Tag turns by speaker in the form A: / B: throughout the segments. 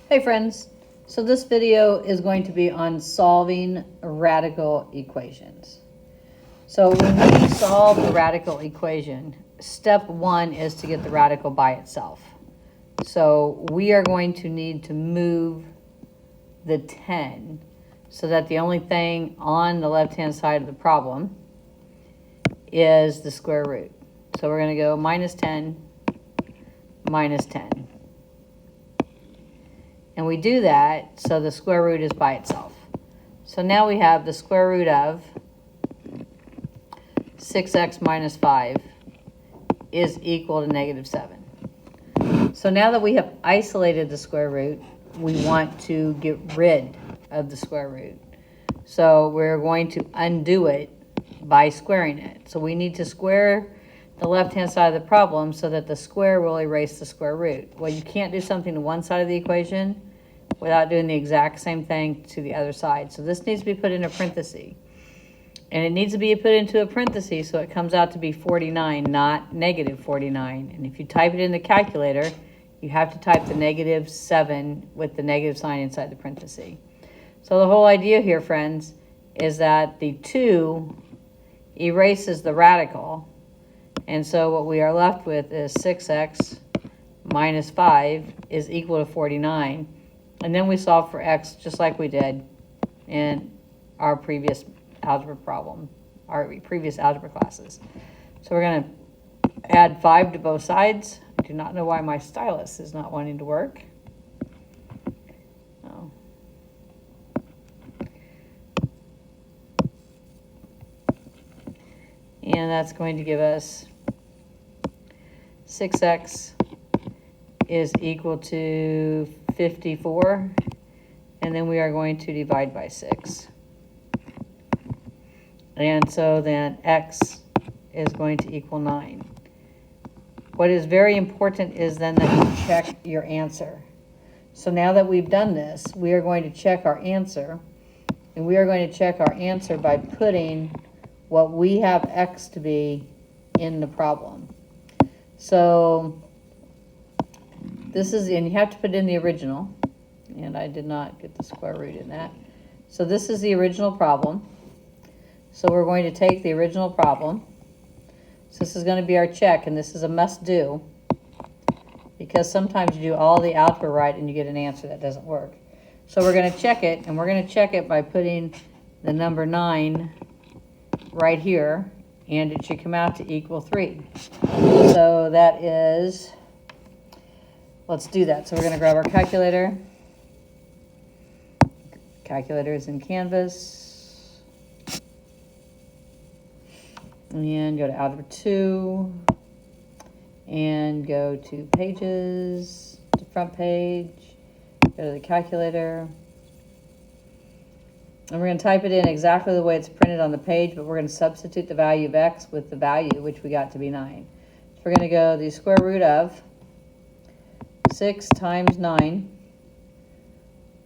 A: Hey friends, so this video is going to be on solving radical equations. So when we solve the radical equation, step one is to get the radical by itself. So we are going to need to move the 10 so that the only thing on the left-hand side of the problem is the square root. So we're going to go minus 10, minus 10. And we do that so the square root is by itself. So now we have the square root of 6x minus 5 is equal to negative 7. So now that we have isolated the square root, we want to get rid of the square root. So we're going to undo it by squaring it. So we need to square the left-hand side of the problem so that the square will erase the square root. Well, you can't do something to one side of the equation without doing the exact same thing to the other side. So this needs to be put in a parenthesis. And it needs to be put into a parenthesis so it comes out to be 49, not negative 49. And if you type it in the calculator, you have to type the negative 7 with the negative sign inside the parenthesis. So the whole idea here, friends, is that the 2 erases the radical. And so what we are left with is 6x minus 5 is equal to 49. And then we solve for x just like we did in our previous algebra problem, our previous algebra classes. So we're going to add 5 to both sides. I do not know why my stylus is not wanting to work. Oh. And that's going to give us 6x is equal to 54, and then we are going to divide by 6. And so then x is going to equal 9. What is very important is then that you check your answer. So now that we've done this, we are going to check our answer, and we are going to check our answer by putting what we have x to be in the problem. So this is, and you have to put in the original, and I did not get the square root in that. So this is the original problem. So we're going to take the original problem. So this is going to be our check, and this is a must do, because sometimes you do all the algebra right and you get an answer that doesn't work. So we're going to check it, and we're going to check it by putting the number 9 right here, and it should come out to equal 3. So that is, let's do that. So we're going to grab our calculator. Calculator is in Canvas. And go to Algebra 2. And go to Pages, to Front Page. Go to the calculator. And we're going to type it in exactly the way it's printed on the page, but we're going to substitute the value of x with the value, which we got to be 9. So we're going to go the square root of 6 times 9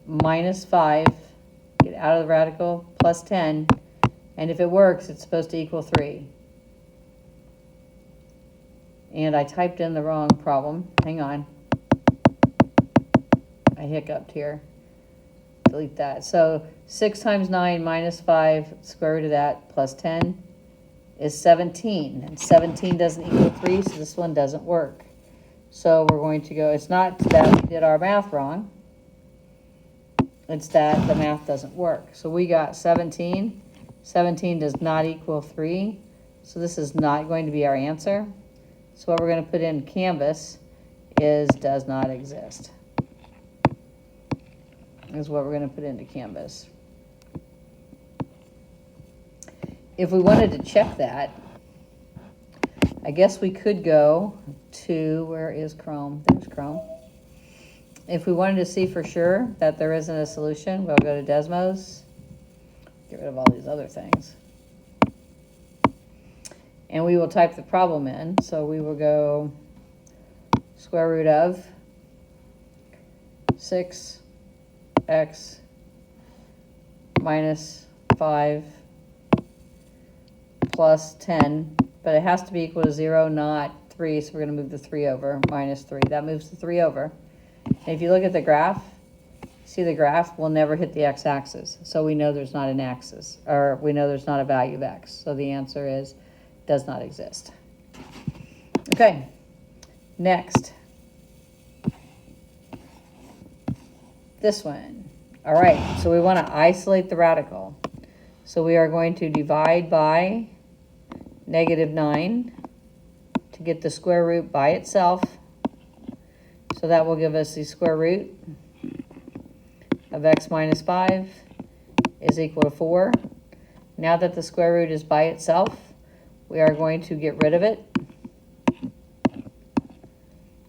A: minus 5, get out of the radical, plus 10, and if it works, it's supposed to equal 3. And I typed in the wrong problem. Hang on. I hiccuped here. Delete that. So 6 times 9 minus 5, square root of that, plus 10 is 17. And 17 doesn't equal 3, so this one doesn't work. So we're going to go, it's not that we did our math wrong. It's that the math doesn't work. So we got 17. 17 does not equal 3. So this is not going to be our answer. So what we're going to put in Canvas is does not exist. Is what we're going to put into Canvas. If we wanted to check that, I guess we could go to, where is Chrome? There's Chrome. If we wanted to see for sure that there isn't a solution, we'll go to Desmos, get rid of all these other things, and we will type the problem in. So we will go square root of 6x minus 5 plus 10, but it has to be equal to 0, not 3, so we're going to move the 3 over, minus 3. That moves the 3 over. And if you look at the graph, see the graph, will never hit the x-axis. So we know there's not an axis, or we know there's not a value of x. So the answer is does not exist. Okay, next. This one. All right, so we want to isolate the radical. So we are going to divide by -9 to get the square root by itself. So that will give us the square root of x minus 5 is equal to 4. Now that the square root is by itself, we are going to get rid of it.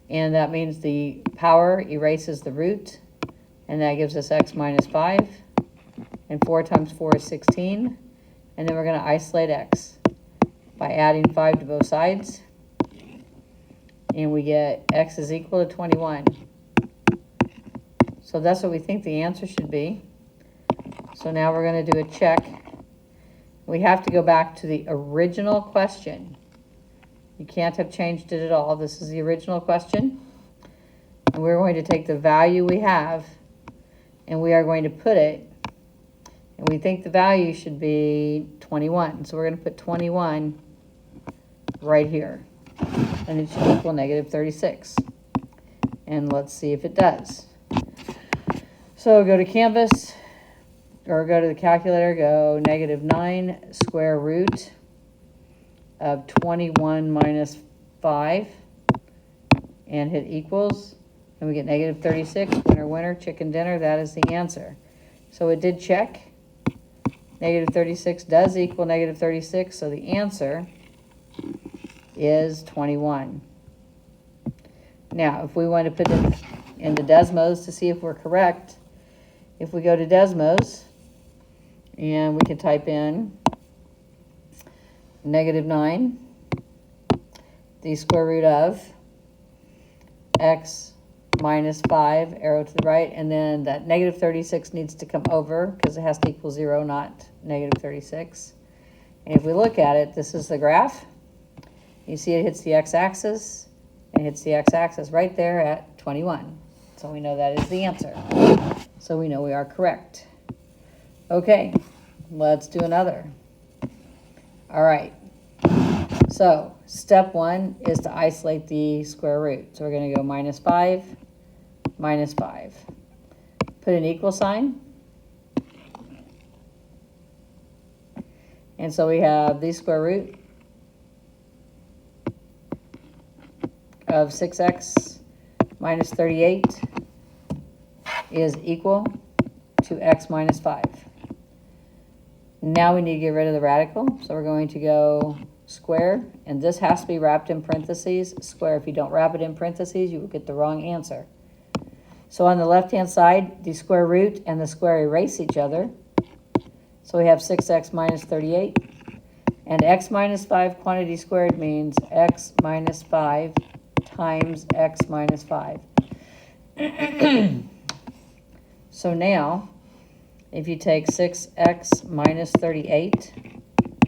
A: And that means the power erases the root, and that gives us x minus 5. And 4 times 4 is 16. And then we're going to isolate x by adding 5 to both sides. And we get x is equal to 21. So that's what we think the answer should be. So now we're going to do a check. We have to go back to the original question. You can't have changed it at all. This is the original question. And we're going to take the value we have, and we are going to put it, and we think the value should be 21. So we're going to put 21 right here. And it should equal -36. And let's see if it does. So go to Canvas, or go to the calculator, go -9 square root of 21 minus 5, and hit equals, and we get -36. Winner, winner, chicken dinner. That is the answer. So it did check. -36 does equal -36, so the answer is 21. Now, if we want to put it into Desmos to see if we're correct, if we go to Desmos, and we can type in -9, the square root of x minus 5, arrow to the right, and then that -36 needs to come over because it has to equal 0, not -36. And if we look at it, this is the graph. You see it hits the x-axis, and hits the x-axis right there at 21. So we know that is the answer. So we know we are correct. Okay, let's do another. All right. So step 1 is to isolate the square root. So we're going to go -5, -5. Put an equal sign. And so we have the square root of 6x minus 38 is equal to x minus 5. Now we need to get rid of the radical, so we're going to go square, and this has to be wrapped in parentheses, square. If you don't wrap it in parentheses, you will get the wrong answer. So on the left-hand side, the square root and the square erase each other. So we have 6x minus 38, and x minus 5 quantity squared means x minus 5 times x minus 5. So now, if you take 6x minus 38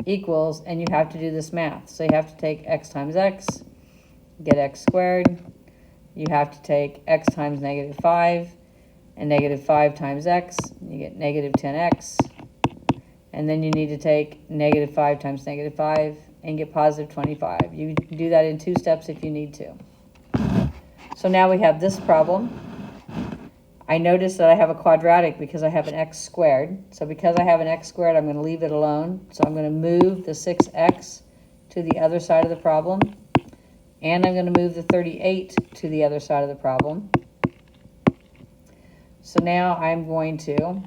A: equals, and you have to do this math. So you have to take x times x, get x squared. You have to take x times -5, and -5 times x, you get -10x. And then you need to take -5 times -5 and get positive 25. You can do that in 2 steps if you need to. So now we have this problem. I notice that I have a quadratic because I have an x squared. So because I have an x squared, I'm going to leave it alone. So I'm going to move the 6x to the other side of the problem. And I'm going to move the 38 to the other side of the problem. So now I'm going to,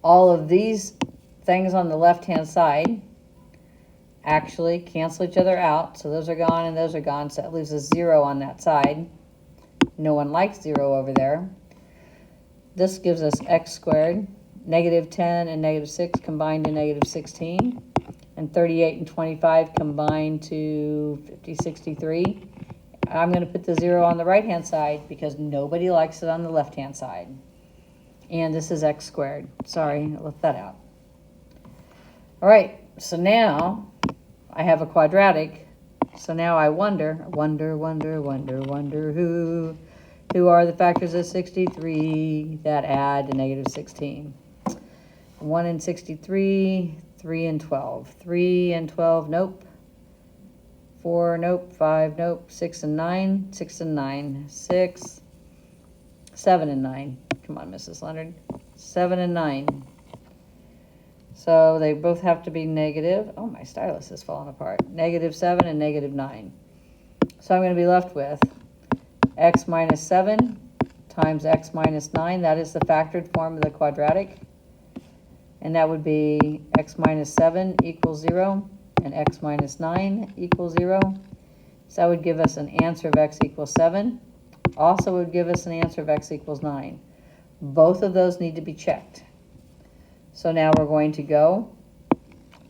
A: all of these things on the left-hand side actually cancel each other out. So those are gone and those are gone. So that leaves a 0 on that side. No one likes 0 over there. This gives us x squared. -10 and -6 combined to -16. And 38 and 25 combined to 50, 63. I'm going to put the 0 on the right-hand side because nobody likes it on the left-hand side. And this is x squared. Sorry, I left that out. All right, so now I have a quadratic. So now I wonder who Who are the factors of 63 that add to negative 16? 1 and 63, 3 and 12. 3 and 12, nope. 4, nope. 5, nope. 6 and 9, 6 and 9. 6, 7 and 9. Come on, Mrs. Leonard. 7 and 9. So they both have to be negative. Oh, my stylus is falling apart. Negative 7 and negative 9. So I'm going to be left with x minus 7 times x minus 9. That is the factored form of the quadratic. And that would be x minus 7 equals 0 and x minus 9 equals 0. So that would give us an answer of x equals 7. Also would give us an answer of x equals 9. Both of those need to be checked. So now we're going to go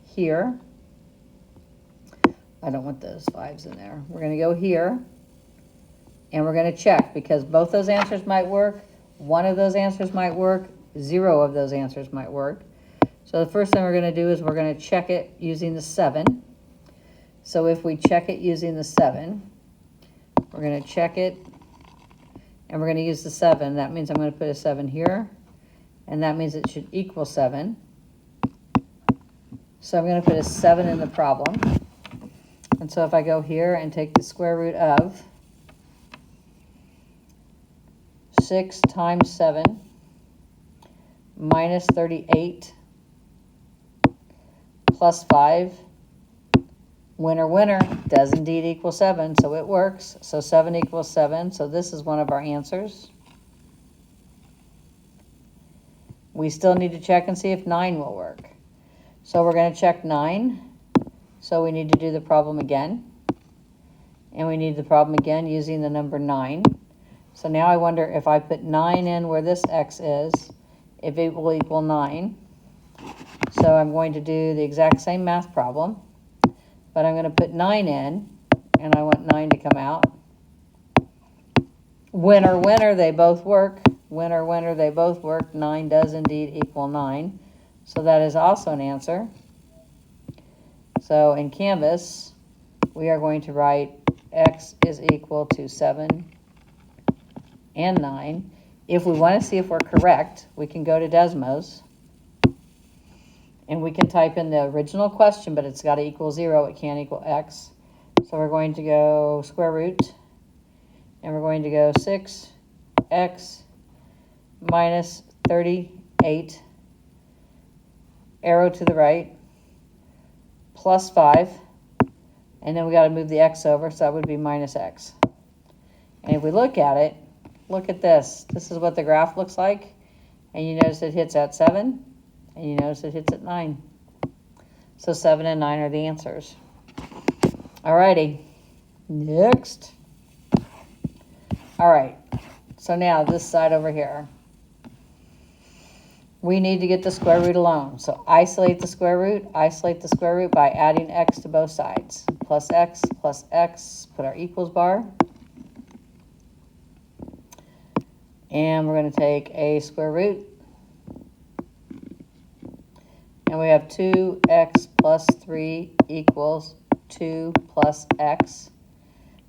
A: here. I don't want those 5s in there. We're going to go here. And we're going to check because both those answers might work. One of those answers might work. 0 of those answers might work. So the first thing we're going to do is we're going to check it using the 7. So if we check it using the 7, we're going to check it and we're going to use the 7. That means I'm going to put a 7 here. And that means it should equal 7. So I'm going to put a 7 in the problem. And so if I go here and take the square root of 6 times 7 minus 38 plus 5, winner, winner, does indeed equal 7, so it works. So 7 equals 7, so this is one of our answers. We still need to check and see if 9 will work. So we're going to check 9. So we need to do the problem again. And we need the problem again using the number 9. So now I wonder if I put 9 in where this x is, if it will equal 9. So I'm going to do the exact same math problem, but I'm going to put 9 in, and I want 9 to come out. Winner, winner, they both work. Winner, winner, they both work. 9 does indeed equal 9. So that is also an answer. So in Canvas, we are going to write x is equal to 7 and 9. If we want to see if we're correct, we can go to Desmos. And we can type in the original question, but it's got to equal 0. It can't equal x. So we're going to go square root. And we're going to go 6x minus 38, arrow to the right, plus 5. And then we got to move the x over, so that would be minus x. And if we look at it, look at this. This is what the graph looks like. And you notice it hits at 7. And you notice it hits at 9. So 7 and 9 are the answers. Alrighty. Next. Alright. So now this side over here. We need to get the square root alone. So isolate the square root. Isolate the square root by adding x to both sides. Plus x, put our equals bar. And we're going to take a square root. And we have 2x plus 3 equals 2 plus x.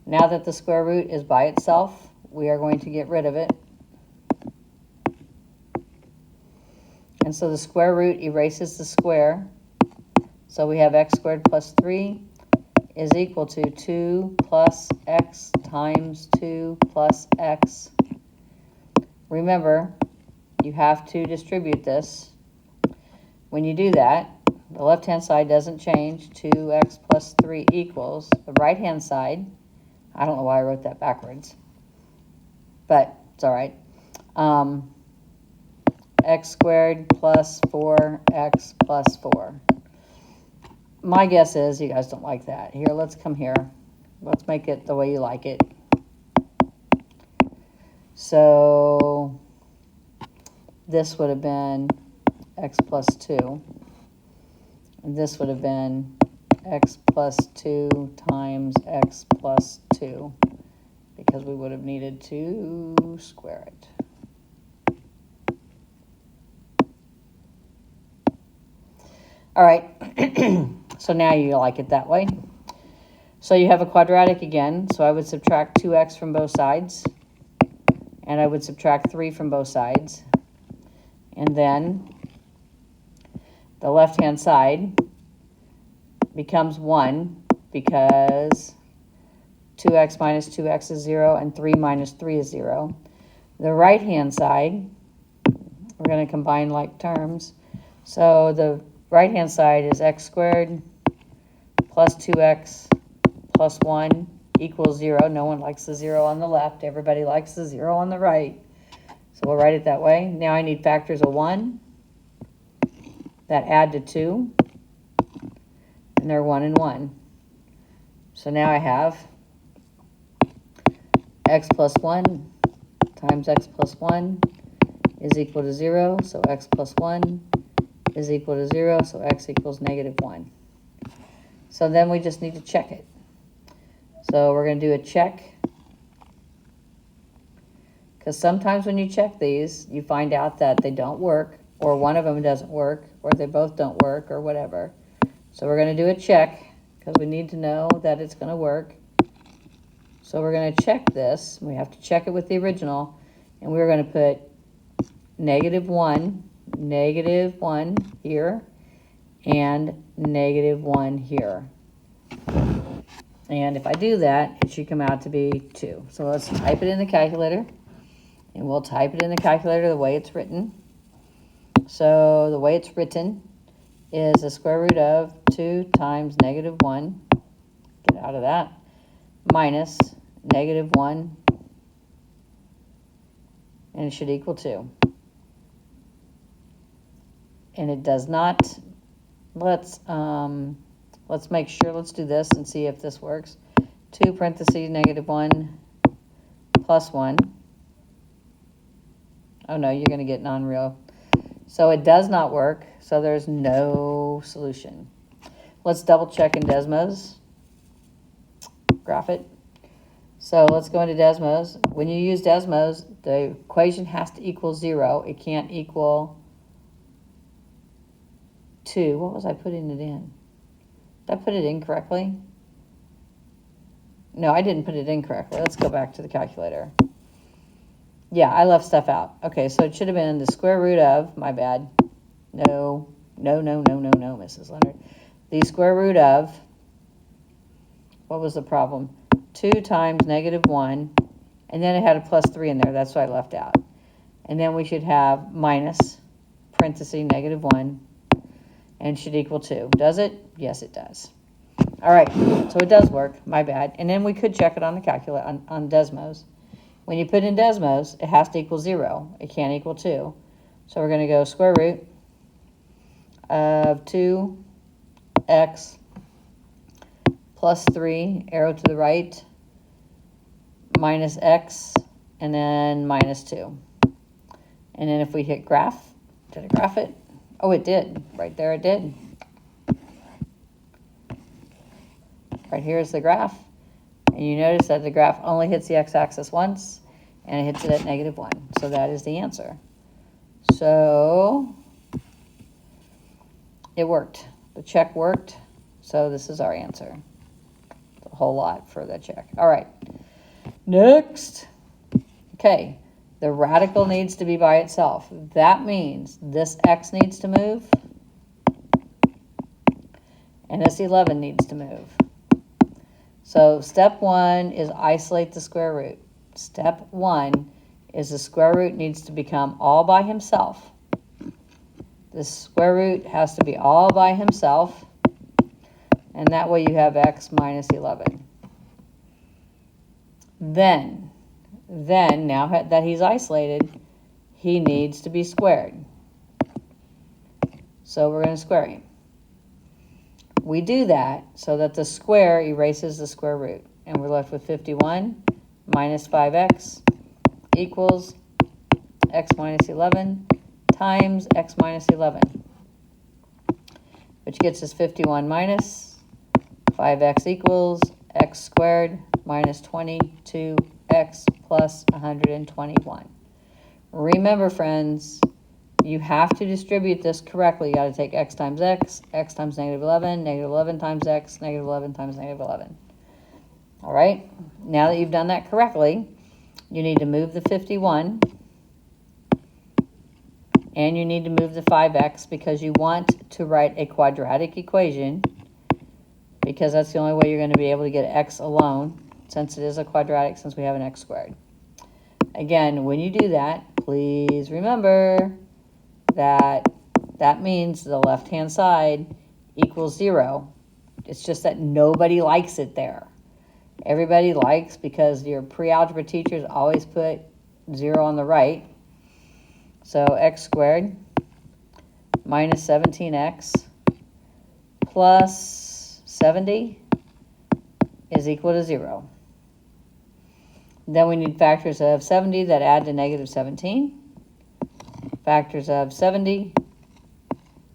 A: Now that the square root is by itself, we are going to get rid of it. And so the square root erases the square. So we have x squared plus 3 is equal to 2 plus x times 2 plus x. Remember, you have to distribute this. When you do that, the left-hand side doesn't change. 2x plus 3 equals the right-hand side. I don't know why I wrote that backwards, but it's all right. X squared plus 4x plus 4. My guess is you guys don't like that. Here, let's come here. Let's make it the way you like it. So this would have been x plus 2. And this would have been x plus 2 times x plus 2, because we would have needed to square it. All right, so now you like it that way. So you have a quadratic again, so I would subtract 2x from both sides. and I would subtract 3 from both sides. And then the left-hand side becomes 1 because 2x minus 2x is 0 and 3 minus 3 is 0. The right-hand side, we're going to combine like terms. So the right-hand side is x squared plus 2x plus 1 equals 0. No one likes the 0 on the left. Everybody likes the 0 on the right. So we'll write it that way. Now I need factors of 1 that add to 2. And they're 1 and 1. So now I have x plus 1 times x plus 1 is equal to 0. So x plus 1 is equal to 0. So x equals negative 1. So then we just need to check it. So we're going to do a check. Because sometimes when you check these, you find out that they don't work, or one of them doesn't work, or they both don't work, or whatever. So we're going to do a check, because we need to know that it's going to work. So we're going to check this. We have to check it with the original, and we're going to put negative 1 here, and negative 1 here. And if I do that, it should come out to be 2. So let's type it in the calculator. And we'll type it in the calculator the way it's written. So the way it's written is the square root of 2 times negative 1. Get out of that. Minus negative 1. And it should equal 2. And it does not. Let's make sure. Let's do this and see if this works. 2 parentheses negative 1 plus 1. Oh no, you're going to get non-real. So it does not work. So there's no solution. Let's double check in Desmos. Graph it. So let's go into Desmos. When you use Desmos, the equation has to equal 0. It can't equal 2. What was I putting it in? Did I put it in correctly? No, I didn't put it in correctly. Let's go back to the calculator. Yeah, I left stuff out. Okay, so it should have been the square root of, my bad. No, Mrs. Leonard. The square root of, what was the problem? 2 times negative 1, and then it had a plus 3 in there. That's what I left out. And then we should have minus, parenthesis, negative 1, and it should equal 2. Does it? Yes, it does. All right, so it does work. My bad. And then we could check it on the calculator, on Desmos. When you put in Desmos, it has to equal 0. It can't equal 2. So we're going to go square root of 2x plus 3, arrow to the right, minus x, and then minus 2. And then if we hit graph, did it graph it? Oh, it did. Right there it did. Right here is the graph. And you notice that the graph only hits the x-axis once, and it hits it at negative 1. So that is the answer. So it worked. The check worked. So this is our answer. A whole lot for the check. All right. Next. Okay. The radical needs to be by itself. That means this x needs to move, and this 11 needs to move. So step 1 is isolate the square root. Step 1 is the square root needs to become all by himself. The square root has to be all by himself, and that way you have x minus 11. Then, now that he's isolated, he needs to be squared. So we're going to square him. We do that so that the square erases the square root. And we're left with 51 minus 5x equals x minus 11 times x minus 11, which gets us 51 minus 5x equals x squared minus 22x plus 121. Remember, friends, you have to distribute this correctly. You got to take x times x times negative 11, negative 11 times x, negative 11 times negative 11. All right, now that you've done that correctly, you need to move the 51, and you need to move the 5x because you want to write a quadratic equation, because that's the only way you're going to be able to get x alone, since it is a quadratic, since we have an x squared. Again, when you do that, please remember that that means the left-hand side equals 0. It's just that nobody likes it there. Everybody likes, because your pre-algebra teachers always put 0 on the right. So x squared minus 17x plus 70 is equal to 0. Then we need factors of 70 that add to negative 17. Factors of 70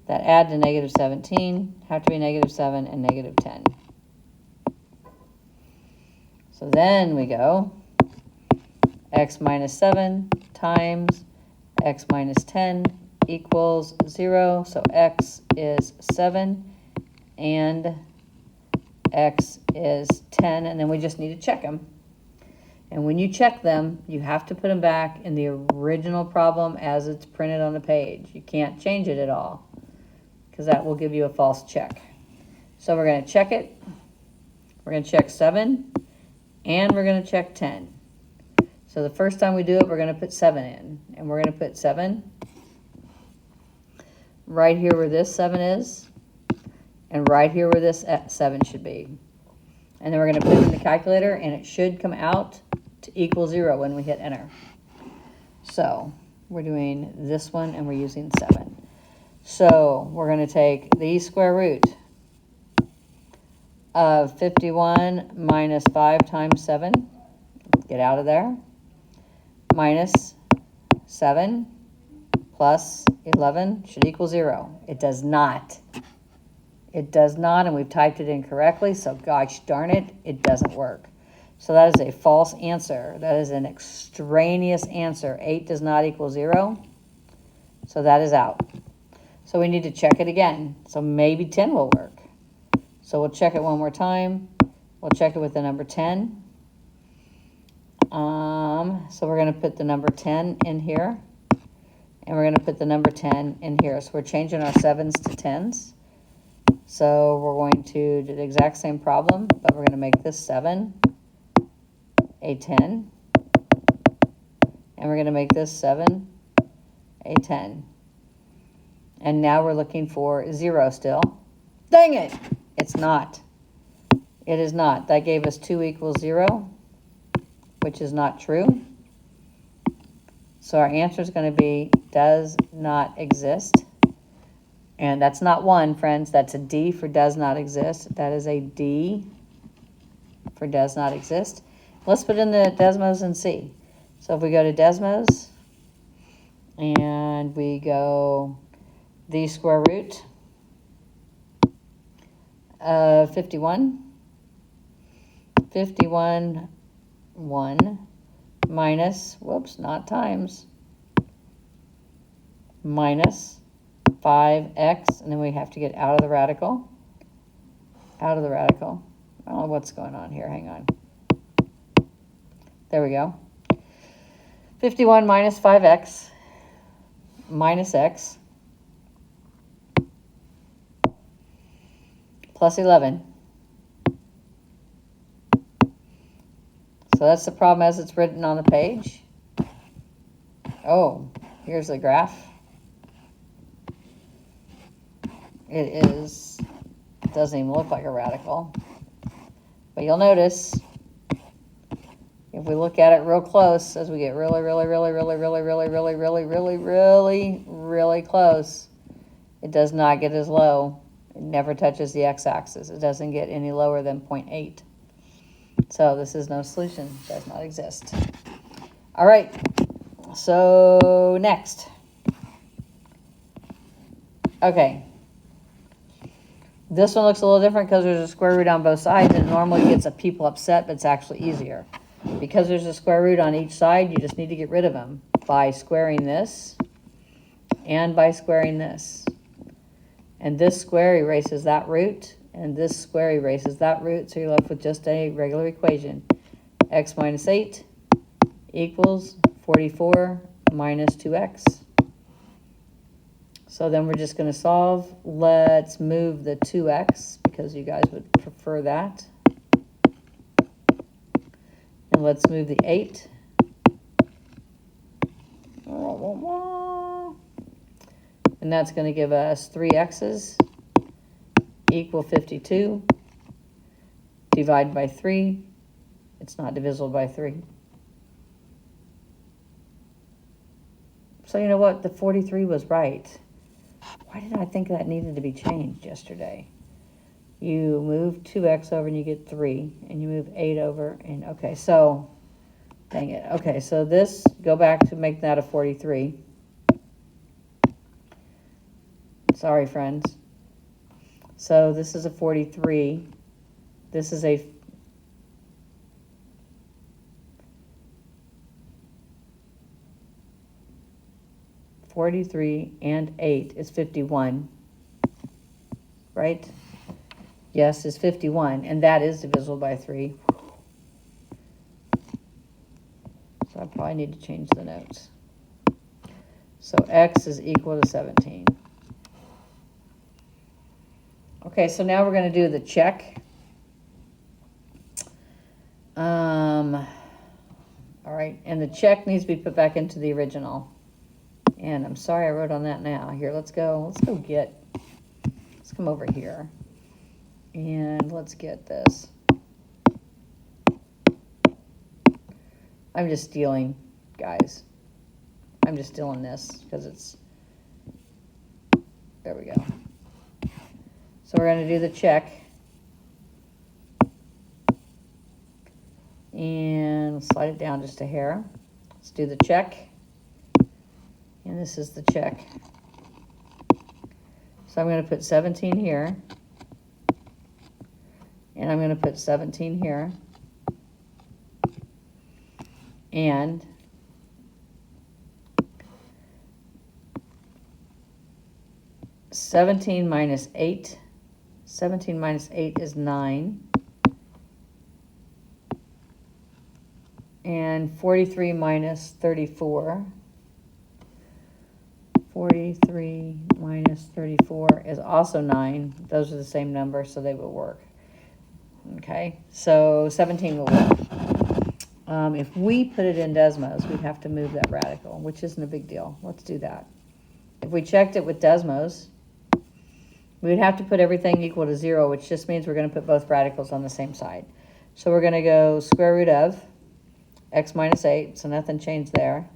A: that add to negative 17 have to be negative 7 and negative 10. So then we go x minus 7 times x minus 10 equals 0. So x is 7 and x is 10. And then we just need to check them. And when you check them, you have to put them back in the original problem as it's printed on the page. You can't change it at all, because that will give you a false check. So we're going to check it. We're going to check 7, and we're going to check 10. So the first time we do it, we're going to put 7 in. And we're going to put 7 right here where this 7 is, and right here where this 7 should be. And then we're going to put it in the calculator, and it should come out to equal 0 when we hit enter. So we're doing this one, and we're using 7. So we're going to take the square root of 51 minus 5 times 7. Get out of there. Minus 7 plus 11 should equal 0. It does not. It does not, and we've typed it incorrectly, so gosh darn it, it doesn't work. So that is a false answer. That is an extraneous answer. 8 does not equal 0, so that is out. So we need to check it again. So maybe 10 will work. So we'll check it one more time. We'll check it with the number 10. So we're going to put the number 10 in here, and we're going to put the number 10 in here. So we're changing our 7s to 10s. So we're going to do the exact same problem, but we're going to make this 7 a 10. And we're going to make this 7 a 10. And now we're looking for 0 still. Dang it! It's not. It is not. That gave us 2 equals 0, which is not true. So our answer is going to be does not exist. And that's not 1, friends. That's a D for does not exist. That is a D for does not exist. Let's put in the Desmos and see. So if we go to Desmos and we go the square root of 51, 1 minus, whoops, not times, minus 5x, and then we have to get out of the radical. Out of the radical. I don't know what's going on here. Hang on. There we go. 51 minus 5x minus x plus 11. So that's the problem as it's written on the page. Oh, here's the graph. It doesn't even look like a radical. But you'll notice, if we look at it real close, as we get really close, it does not get as low. It never touches the x-axis. It doesn't get any lower than 0.8. So this is no solution. It does not exist. All right. So next. Okay. This one looks a little different because there's a square root on both sides, and it normally gets people upset, but it's actually easier. Because there's a square root on each side, you just need to get rid of them by squaring this and by squaring this. And this square erases that root, and this square erases that root, so you're left with just a regular equation. X minus 8 equals 44 minus 2x. So then we're just going to solve. Let's move the 2x because you guys would prefer that. And let's move the 8. And that's going to give us 3x's equal 52. Divide by 3. It's not divisible by 3. So you know what? The 43 was right. Why did I think that needed to be changed yesterday? You move 2x over and you get 3. And you move 8 over and, okay, so, dang it. Okay, so this, go back to make that a 43. Sorry, friends. So this is a 43. This is a 43 and 8 is 51, right? Yes, is 51, and that is divisible by 3. So I probably need to change the notes. So x is equal to 17. Okay, so now we're going to do the check. All right, and the check needs to be put back into the original. And I'm sorry I wrote on that now. Here, let's come over here. And let's get this. I'm just stealing, guys. I'm just stealing this because it's, there we go. So we're going to do the check. And slide it down just a hair. Let's do the check. And this is the check. So I'm going to put 17 here. And I'm going to put 17 here. And (17 minus 8). 17 minus 8 is 9. And 43 minus 34. 43 minus 34 is also 9. Those are the same number, so they will work. Okay, so 17 will work. If we put it in Desmos, we'd have to move that radical, which isn't a big deal. Let's do that. If we checked it with Desmos, we would have to put everything equal to 0, which just means we're going to put both radicals on the same side. So we're going to go square root of x minus 8, so nothing changed there.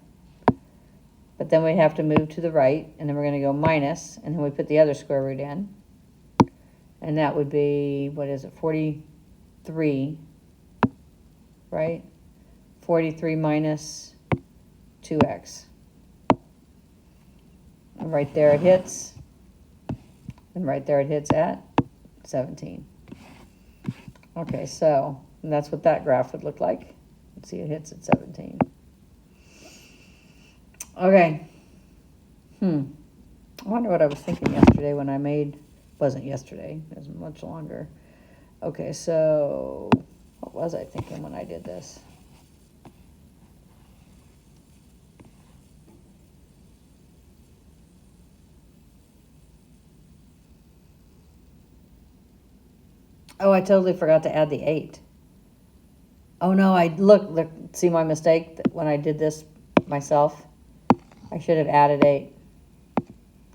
A: But then we have to move to the right, and then we're going to go minus, and then we put the other square root in. And that would be, what is it, 43, right? 43 minus 2x. And right there it hits. And right there it hits at 17. Okay, so that's what that graph would look like. Let's see, it hits at 17. Okay. I wonder what I was thinking yesterday when I made, wasn't yesterday, it was much longer. Okay, so what was I thinking when I did this? Oh, I totally forgot to add the 8. Oh no, look, see my mistake when I did this myself? I should have added 8.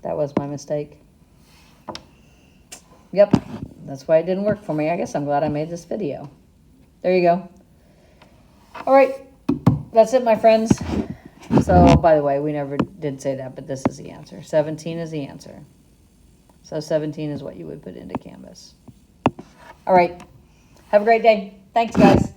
A: That was my mistake. Yep, that's why it didn't work for me. I guess I'm glad I made this video. There you go. All right, that's it, my friends. So, by the way, we never did say that, but this is the answer. 17 is the answer. So 17 is what you would put into Canvas. All right, have a great day. Thanks, guys.